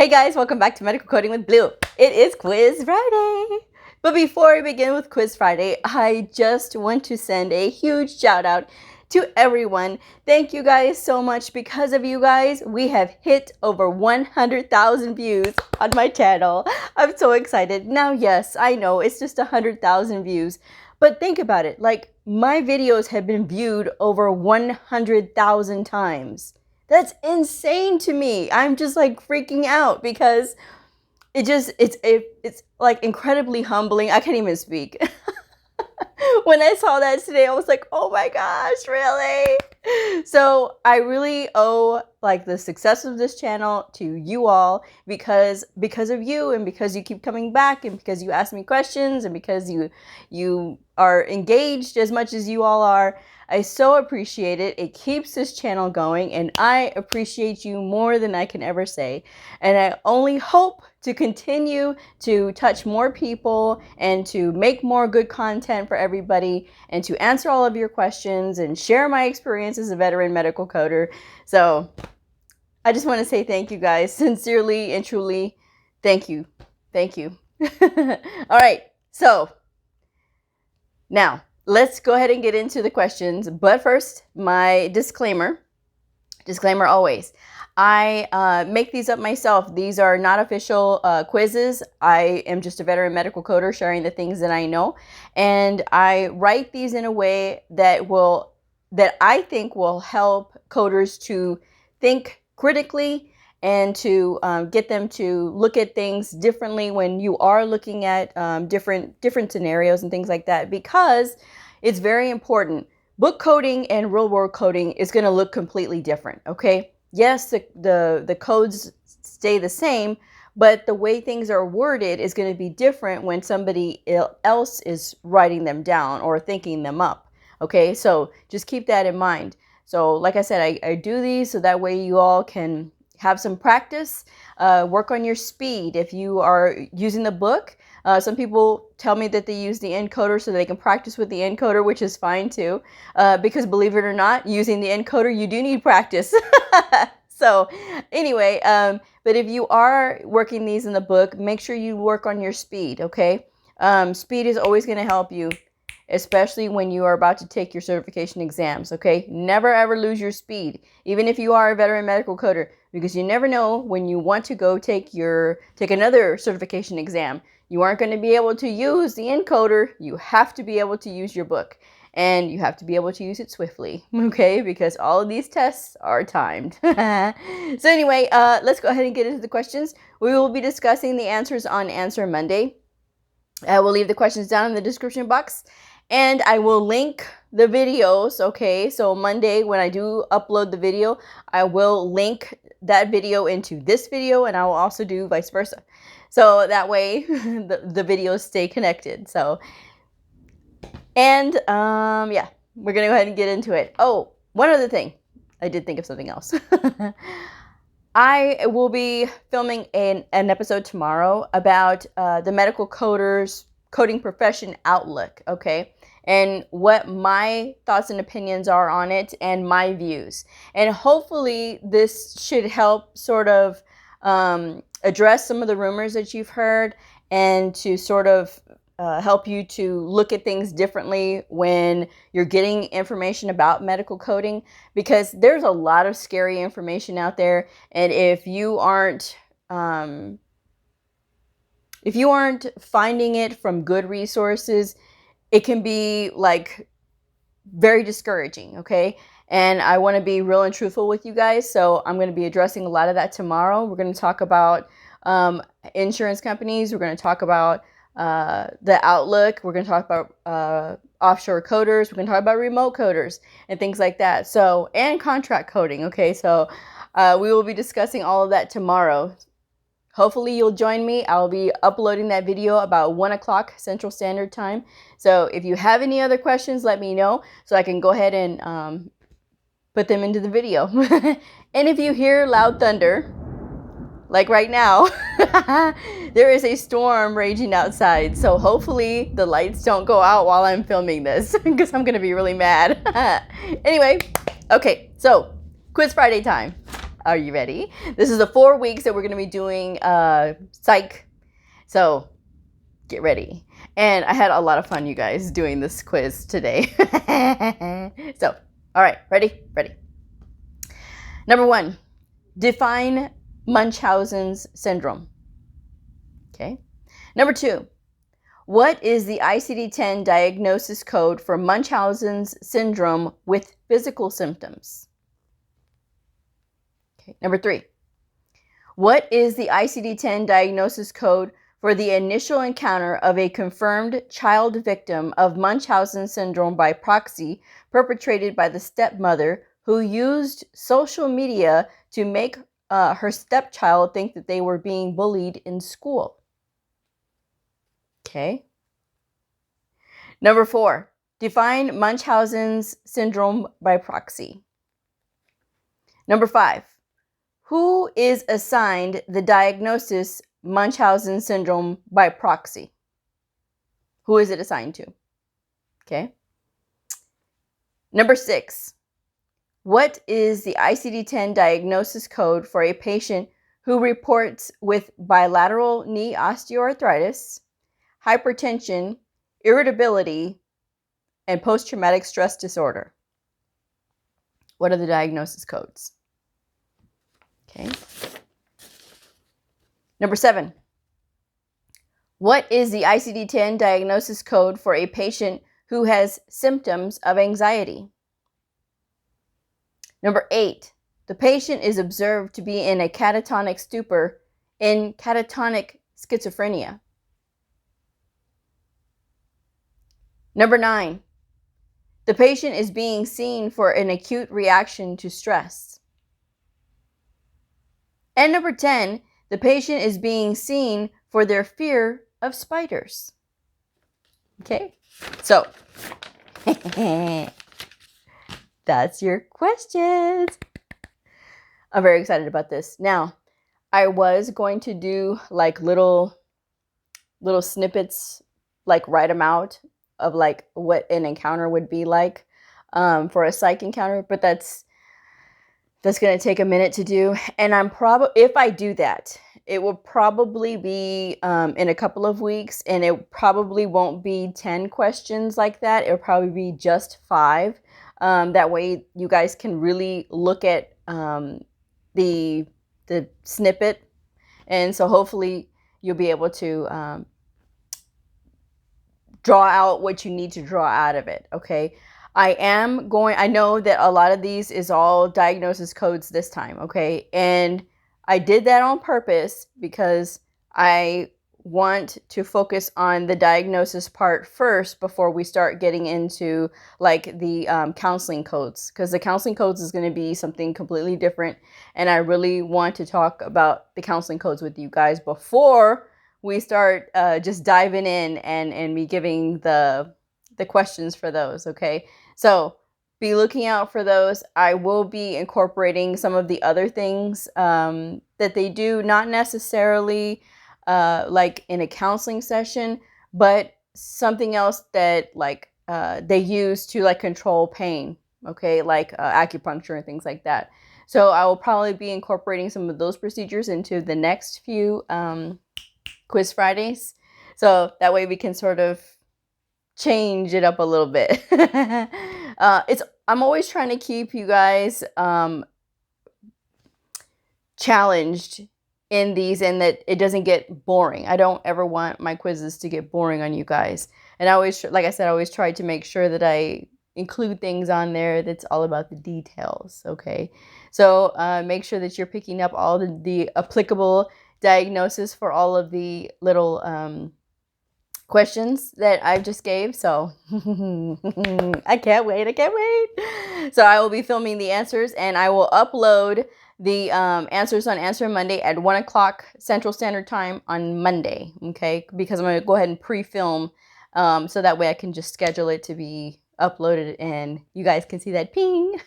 Hey guys, welcome back to Medical Coding with Blue. It is Quiz Friday. But before we begin with Quiz Friday, I just want to send a huge shout out to everyone. Thank you guys so much. Because of you guys, we have hit over 100,000 views on my channel. I'm so excited. Now, yes, I know it's just 100,000 views, but think about it. Like, my videos have been viewed over 100,000 times. That's insane to me. I'm just like freaking out because it's like incredibly humbling. I can't even speak. When I saw that today, I was like, oh my gosh, really? So I really owe like the success of this channel to you all because of you, and because you keep coming back, and because you ask me questions, and because you are engaged as much as you all are. I so appreciate it. It keeps this channel going, and I appreciate you more than I can ever say. And I only hope to continue to touch more people and to make more good content for everybody and to answer all of your questions and share my experience as a veteran medical coder. So I just want to say thank you guys, sincerely and truly. Thank you. Thank you. All right. So now let's go ahead and get into the questions. But first, my disclaimer always. I make these up myself. These are not official quizzes. I am just a veteran medical coder sharing the things that I know. And I write these in a way that I think will help coders to think critically and to get them to look at things differently when you are looking at different scenarios and things like that, because it's very important. Book coding and real world coding is going to look completely different, okay? Yes, the codes stay the same, but the way things are worded is going to be different when somebody else is writing them down or thinking them up, okay? So just keep that in mind. So like I said, I do these so that way you all can have some practice, work on your speed. If you are using the book, some people tell me that they use the encoder so they can practice with the encoder, which is fine too. Because believe it or not, using the encoder, you do need practice. So anyway, but if you are working these in the book, make sure you work on your speed, okay? Speed is always going to help you, especially when you are about to take your certification exams, okay? Never ever lose your speed, even if you are a veteran medical coder, because you never know when you want to go take another certification exam. You aren't going to be able to use the encoder. You have to be able to use your book, and you have to be able to use it swiftly, okay? Because all of these tests are timed. So anyway, let's go ahead and get into the questions. We will be discussing the answers on Answer Monday. I will leave the questions down in the description box, and I will link the videos, okay? So Monday, when I do upload the video, I will link that video into this video, and I will also do vice versa. So that way the videos stay connected. So, and yeah, we're going to go ahead and get into it. Oh, one other thing. I did think of something else. I will be filming an episode tomorrow about the medical coding profession outlook, okay? And what my thoughts and opinions are on it and my views. And hopefully this should help sort of address some of the rumors that you've heard, and to sort of help you to look at things differently when you're getting information about medical coding, because there's a lot of scary information out there. And if you aren't finding it from good resources, it can be like very discouraging, okay? And I want to be real and truthful with you guys. So I'm going to be addressing a lot of that tomorrow. We're going to talk about insurance companies. We're going to talk about the outlook. We're going to talk about offshore coders. We're going to talk about remote coders and things like that. So, and contract coding. Okay. So we will be discussing all of that tomorrow. Hopefully you'll join me. I'll be uploading that video about 1 o'clock Central Standard Time. So if you have any other questions, let me know so I can go ahead and put them into the video. And if you hear loud thunder, like right now, there is a storm raging outside. So hopefully the lights don't go out while I'm filming this, because I'm going to be really mad. Anyway, okay, so Quiz Friday time. Are you ready? This is the 4 weeks that we're going to be doing psych. So get ready. And I had a lot of fun, you guys, doing this quiz today. So, all right, ready? Ready. Number 1, define Munchausen's syndrome. Okay. Number 2, what is the ICD-10 diagnosis code for Munchausen's syndrome with physical symptoms? Okay. Number 3, what is the ICD-10 diagnosis code for the initial encounter of a confirmed child victim of Munchausen syndrome by proxy perpetrated by the stepmother who used social media to make her stepchild think that they were being bullied in school? Okay. Number 4, define Munchausen's syndrome by proxy. Number 5, who is assigned the diagnosis Munchausen syndrome by proxy? Who is it assigned to? Okay. Number 6, what is the ICD-10 diagnosis code for a patient who reports with bilateral knee osteoarthritis, hypertension, irritability, and post-traumatic stress disorder? What are the diagnosis codes? Okay. Number 7, what is the ICD-10 diagnosis code for a patient who has symptoms of anxiety? Number 8, the patient is observed to be in a catatonic stupor in catatonic schizophrenia. Number 9, the patient is being seen for an acute reaction to stress. And number 10, the patient is being seen for their fear of spiders. Okay, so that's your questions. I'm very excited about this. Now, I was going to do like little snippets, like write them out of like what an encounter would be like for a psych encounter, but that's going to take a minute to do. And I'm probably, if I do that, it will probably be in a couple of weeks, and it probably won't be 10 questions like that. It'll probably be just 5. That way you guys can really look at the snippet. And so hopefully you'll be able to draw out what you need to draw out of it. Okay. I know that a lot of these is all diagnosis codes this time. Okay. And I did that on purpose because I want to focus on the diagnosis part first before we start getting into like the counseling codes, because the counseling codes is going to be something completely different. And I really want to talk about the counseling codes with you guys before we start just diving in and me giving the questions for those. Okay. So be looking out for those. I will be incorporating some of the other things that they do, not necessarily like in a counseling session, but something else that like they use to like control pain. Okay, like acupuncture and things like that. So I will probably be incorporating some of those procedures into the next few Quiz Fridays. So that way we can sort of change it up a little bit. I'm always trying to keep you guys challenged in these, and that it doesn't get boring. I don't ever want my quizzes to get boring on you guys. And I always, like I said, I always try to make sure that I include things on there that's all about the details. Okay, so make sure that you're picking up all the applicable diagnosis for all of the little questions that I just gave. So I can't wait. So I will be filming the answers, and I will upload the answers on Answer Monday at 1 o'clock Central Standard Time on Monday. Okay, because I'm going to go ahead and pre-film so that way I can just schedule it to be uploaded and you guys can see that ping.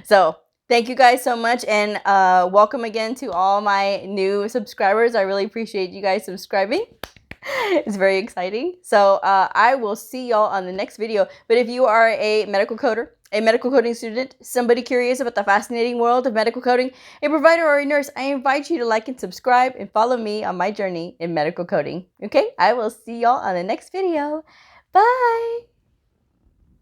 So thank you guys so much, and welcome again to all my new subscribers. I really appreciate you guys subscribing. It's very exciting. So I will see y'all on the next video. But if you are a medical coder a medical coding student, somebody curious about the fascinating world of medical coding, a provider or a nurse, I invite you to like and subscribe and follow me on my journey in medical coding. Okay, I will see y'all on the next video. Bye!